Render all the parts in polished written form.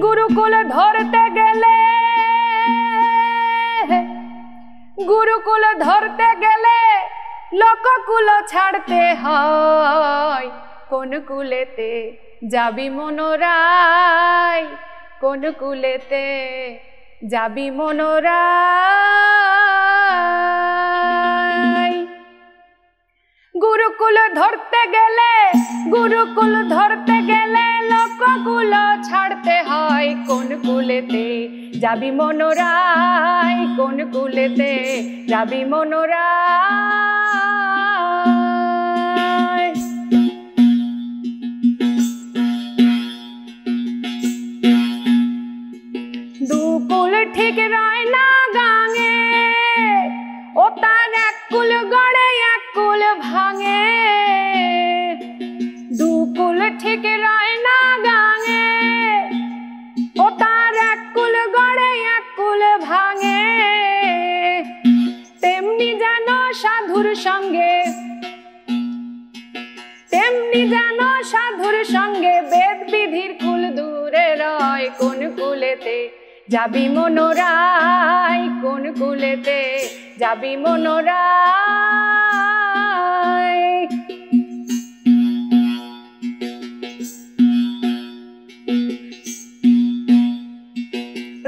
গুরুকুল ধরতে গেলে গুরুকুল ধরতে গেলে লোককুল ছাড়তে হয়। কোন কুলেতে যাবি মনোরায়, কোন কুলেতে যাবি মনোরায়। গুরুকুল ধরতে গেলে গুরুকুল ধরতে গেলে লোককুল ছাড়তে হয়। কোন কুলেতে যাবি মনোরায়, কোন কুলেতে যাবি মনোরায়। দুকুল ঠিক রয় না গাঙে, ও তার এক কুল গড়ে এক কুল ভাঙে। দুকুল ঠিক রয় না গাঙে, ও তার এক কুল গড়ে এক কুল ভাঙে। তেমনি যেন সাধুর সঙ্গে, তেমনি যেন সাধুর সঙ্গে বেদ বিধির কুল দূরে রয়। কোন কুলেতে যাবি মনোরায়, কোন কুলেতে যাবি মনোরায়।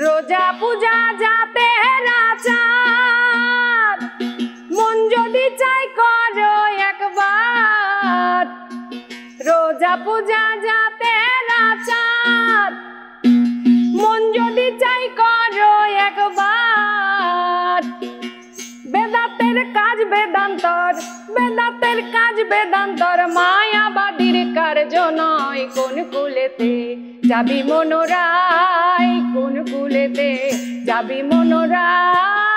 রোজা পূজা যাতে রাচার, মন যদি চাই করো একবার। রোজা পূজা যাতে রাচার, মন যদি চাই করো একবার। বেদান্তের কাজ বেদান্তর, বেদান্তের কাজ বেদান্তর, মায়াবাদীর কার্য নয়। কোন কুলেতে যাবি মনোরায়, কোন কুলেতে যাবি মনোরায়।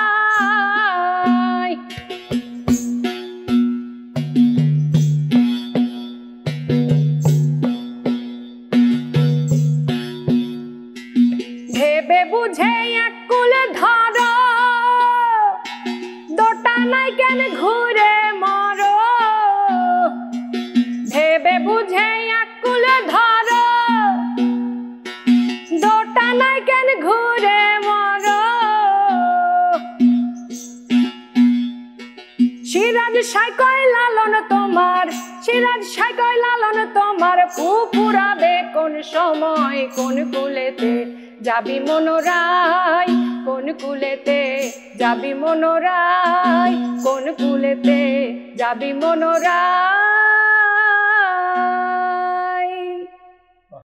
ভেবে বুঝে এক কুল ধরো, দোটা নাই কেন ঘুরে মরো। ভেবে বুঝে এক কুল ধরো, দোটা নাই কেন ঘুরে মরো। সিরাজ সাইকয় লালন তোমার, সিরাজ সাইকয় লালন তোমার, পুরাবে কোন সময়। কোন কুলেতে যাবি মনোরায়, কোন কুলেতে যাবি মনোরায়, কোন কুলেতে যাবি মনোরায়।